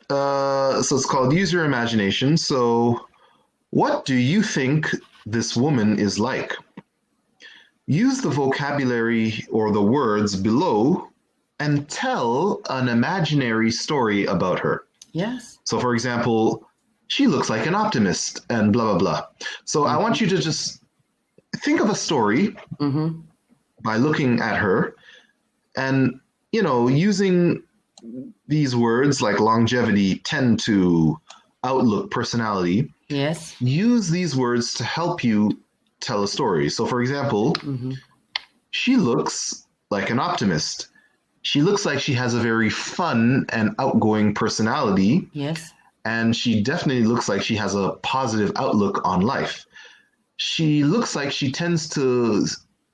So it's called Use Your Imagination. So, what do you think this woman is like? Use the vocabulary or the words below and tell an imaginary story about her. Yes. So, for example, she looks like an optimist and blah, blah, blah. So, I want you to just think of a story by looking at her and, using these words like longevity, tend to, outlook, personality. Yes. Use these words to help you tell a story. So, for example, she looks like an optimist. She looks like she has a very fun and outgoing personality. Yes. And she definitely looks like she has a positive outlook on life. She looks like she tends to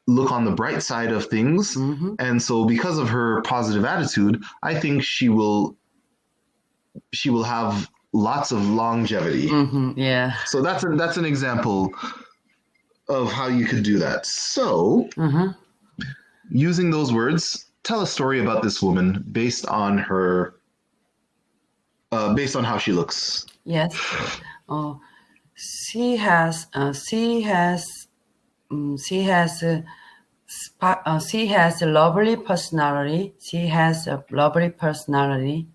look on the bright side of things. And so because of her positive attitude, I think she will have lots of longevity. Yeah. So that's an example of how you could do that. So using those words, tell a story about this woman based on her based on how she looks. Yes. She has a lovely personality. She has a lovely personality.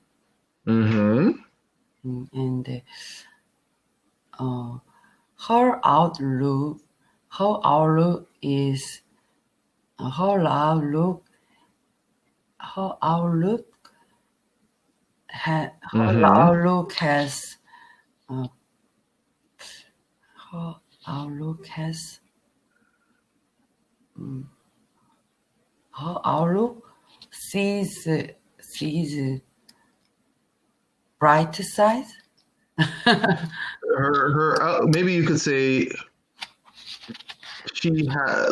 And her outlook is her outlook has her outlook sees bright side. Her maybe you could say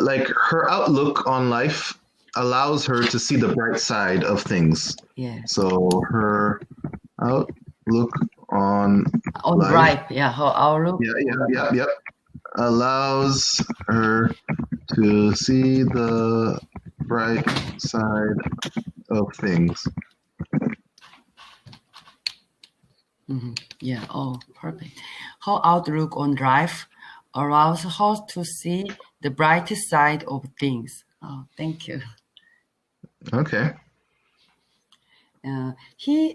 like her outlook on life allows her to see the bright side of things. Yeah. So her outlook on life, life. Yeah, her outlook. Yep. Allows her to see the bright side of things. Yeah. Oh, perfect. Her outlook on life allows her to see the bright side of things. Oh, thank you. Okay. She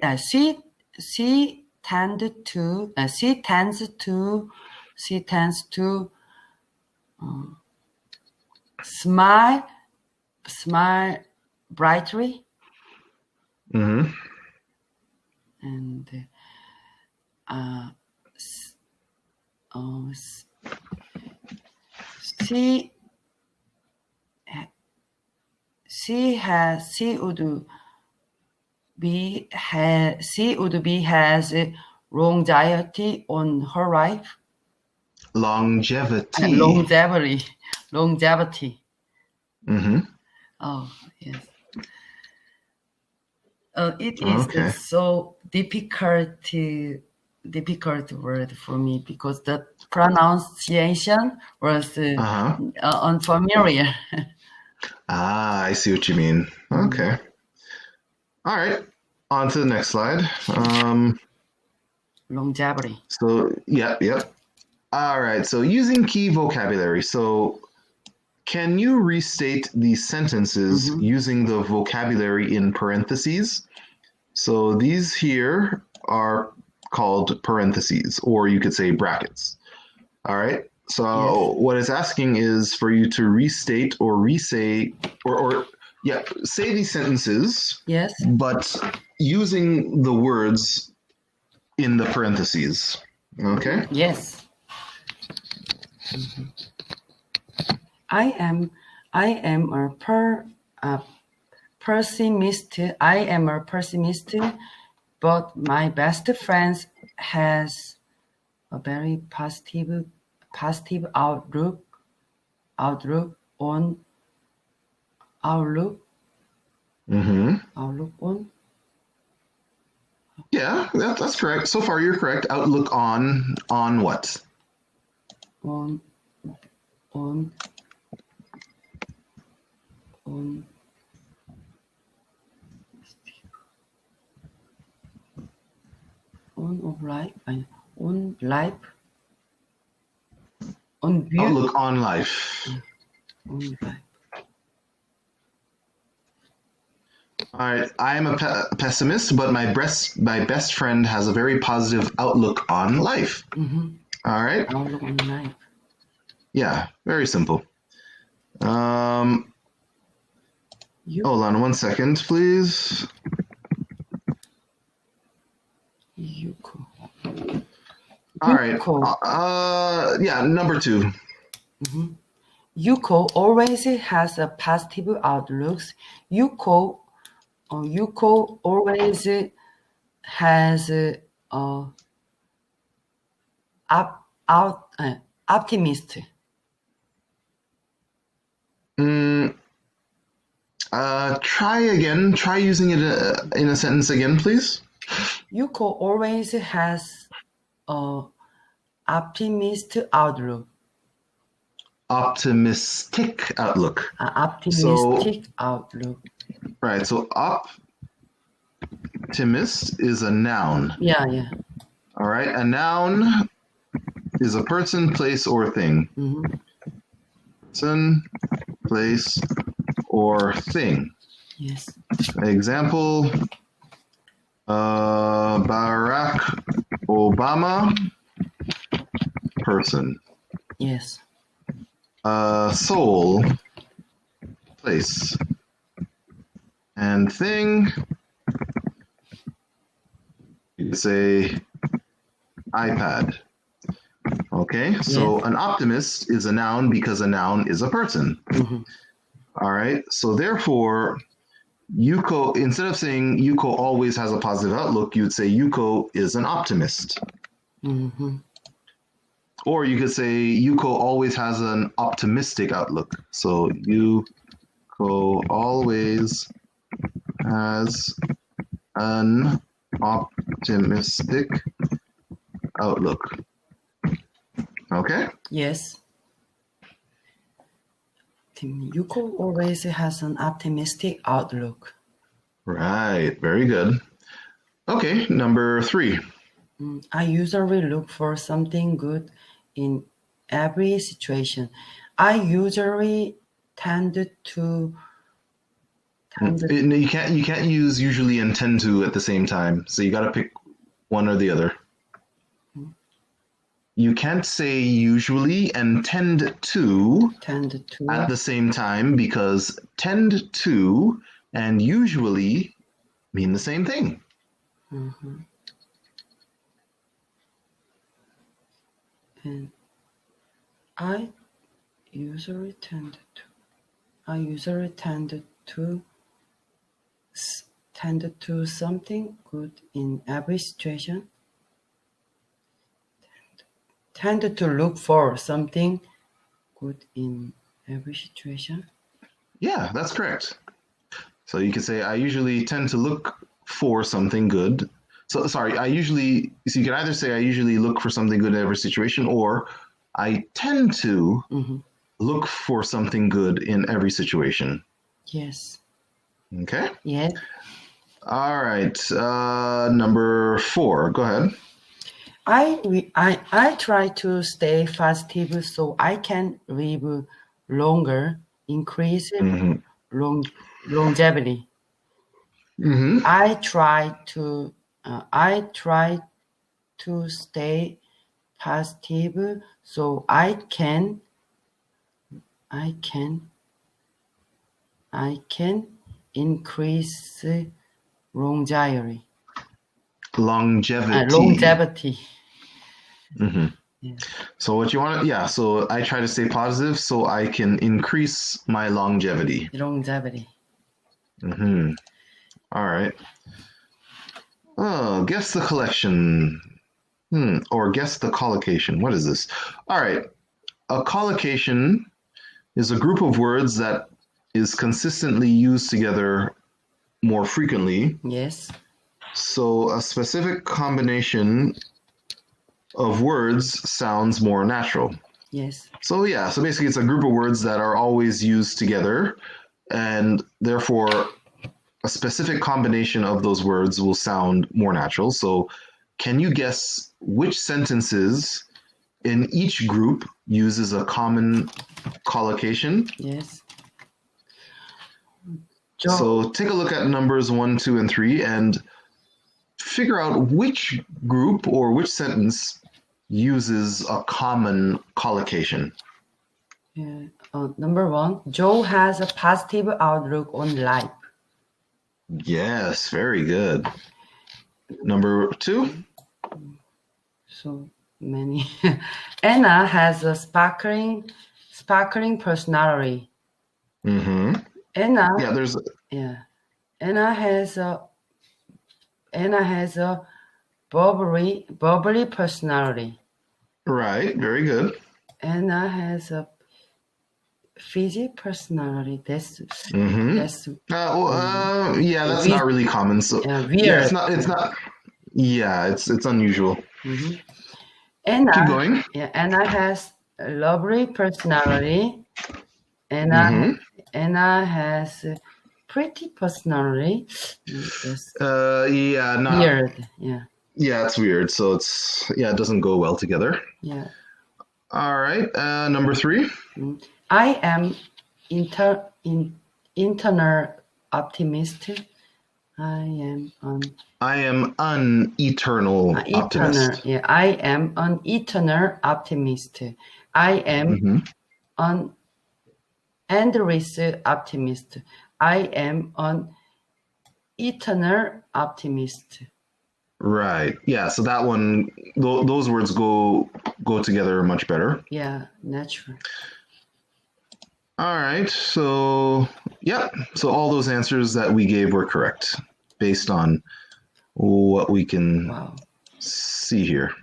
tends to smile brightly, and she would be has longevity on her life. Longevity. Longevity. Oh, yes. It is so difficult word for me because the pronunciation was unfamiliar. I see what you mean. Okay. All right. On to the next slide. Longevity. So, yep. All right. So, using key vocabulary. So, can you restate these sentences using the vocabulary in parentheses? So, these here are called parentheses, or you could say brackets. All right. So, what it's asking is for you to restate or resay or say these sentences. Yes. But using the words in the parentheses. Okay? Yes. I am a pessimist. I am a pessimist, but my best friend has a very positive outlook on. Yeah, that's correct. So far, you're correct. Outlook on what? On. On of life. On life. On view. Outlook on life. On life. All right. I am a pessimist, but my best friend has a very positive outlook on life. All right. Outlook on life. Yeah, very simple. Hold on 1 second, please. Yuko. All right. Yuko. Yeah, number 2. Yuko always has a positive outlook. Yuko always has optimist. Try again. Try using it in a sentence again, please. Yuko always has optimistic outlook. Optimistic outlook. Optimistic outlook. Right. So optimist is a noun. Yeah. All right. A noun is a person, place, or thing. Person, place, or thing. Yes. Example, Barack Obama, person. Yes. Soul, place. And thing, you could say iPad. Okay, so an optimist is a noun because a noun is a person. All right, so therefore, Yuko, instead of saying Yuko always has a positive outlook, you'd say Yuko is an optimist. Or you could say Yuko always has an optimistic outlook. So Yuko always has an optimistic outlook. Okay? Yes. Yuko always has an optimistic outlook. Right, very good. Okay, number 3. I usually look for something good in every situation. I usually tend to. You can't use usually and tend to at the same time. So you got to pick one or the other. You can't say usually and tend to at the same time because tend to and usually mean the same thing. And I usually tend to something good in every situation. Tend to look for something good in every situation. Yeah, that's correct. So you could say I usually tend to look for something good. So sorry, so you can either say I usually look for something good in every situation, or I tend to look for something good in every situation. Yes. Okay. Yes. All right. Number 4. Go ahead. I try to stay positive so I can live longer, increase longevity. I try to stay positive so I can increase longevity. Longevity. So what you want to, so I try to stay positive so I can increase my longevity. All right. Oh, guess the collection. Or guess the collocation. What is this? All right. A collocation is a group of words that is consistently used together more frequently. Yes. So a specific combination of words sounds more natural. Yes. So basically it's a group of words that are always used together, and therefore a specific combination of those words will sound more natural. So can you guess which sentences in each group uses a common collocation? Yes. So take a look at numbers 1, 2, and 3 and figure out which group or which sentence uses a common collocation. Yeah. Number 1, Joe has a positive outlook on life. Yes, very good. Number 2? So many. Anna has a sparkling personality. Mm-hmm. Anna. Yeah, there's. Yeah. Anna has a bubbly personality. Right, very good. Anna has a fizzy personality. That's Mm-hmm. Yeah, that's not really common. So weird. Yeah, it's not. Yeah, it's unusual. Mm-hmm. Keep going. Yeah, Anna has a lovely personality. Anna has a pretty personality. Yeah, not weird. Yeah. Yeah, it's weird. So it doesn't go well together. Yeah. All right. Number 3. I am internal optimist. I am an eternal optimist. Yeah, I am an eternal optimist. I am an endless optimist. I am an eternal optimist. Right. Yeah. So that one, those words go together much better. Yeah, natural. All right. So, yeah. So all those answers that we gave were correct based on what we can see here.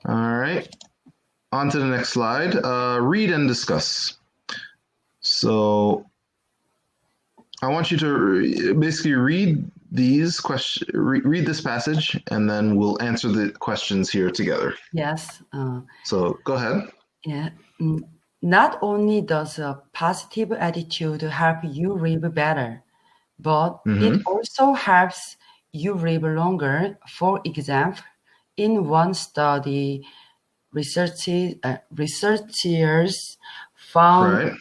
All right. On to the next slide. Read and discuss. So I want you to basically read these questions, read this passage, and then we'll answer the questions here together. Yes. So go ahead. Yeah. Not only does a positive attitude help you live better, but it also helps you live longer. For example, in one study, researchers found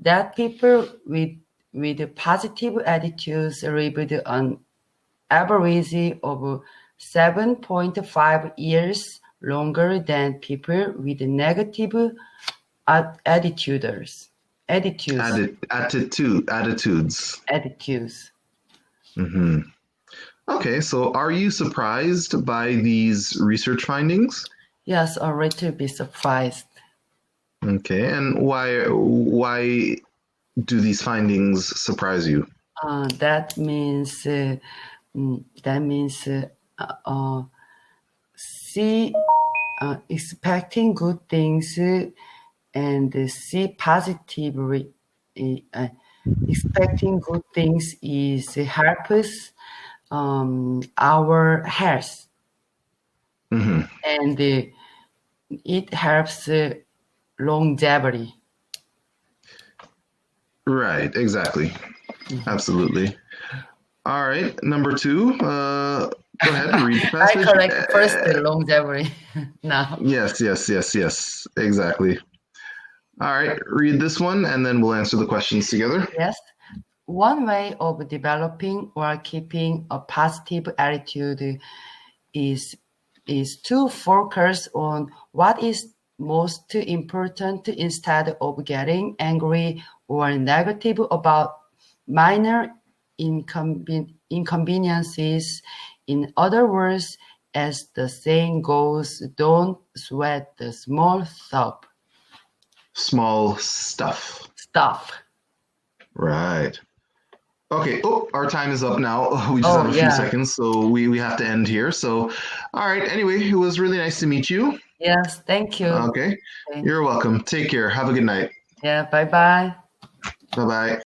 that people with positive attitudes lived an average of 7.5 years longer than people with negative attitudes. Mm-hmm. Okay, so are you surprised by these research findings? Yes, a little bit surprised. Okay, and why do these findings surprise you? That means expecting good things and see positively. Expecting good things is helps our health, and it helps longevity. Right, exactly. Absolutely. All right, number 2. Go ahead, read the passage. I correct first the longevity now. Yes, exactly. All right, read this one, and then we'll answer the questions together. Yes. One way of developing or keeping a positive attitude is to focus on what is most important instead of getting angry or negative about minor inconveniences. In other words, as the saying goes, don't sweat the small stuff. Small stuff. Right. Okay. Oh, our time is up now. We just have a few seconds, so we have to end here. So, all right. Anyway, it was really nice to meet you. Yes, thank you. Okay. You're welcome. Take care. Have a good night. Yeah, bye-bye. Bye-bye.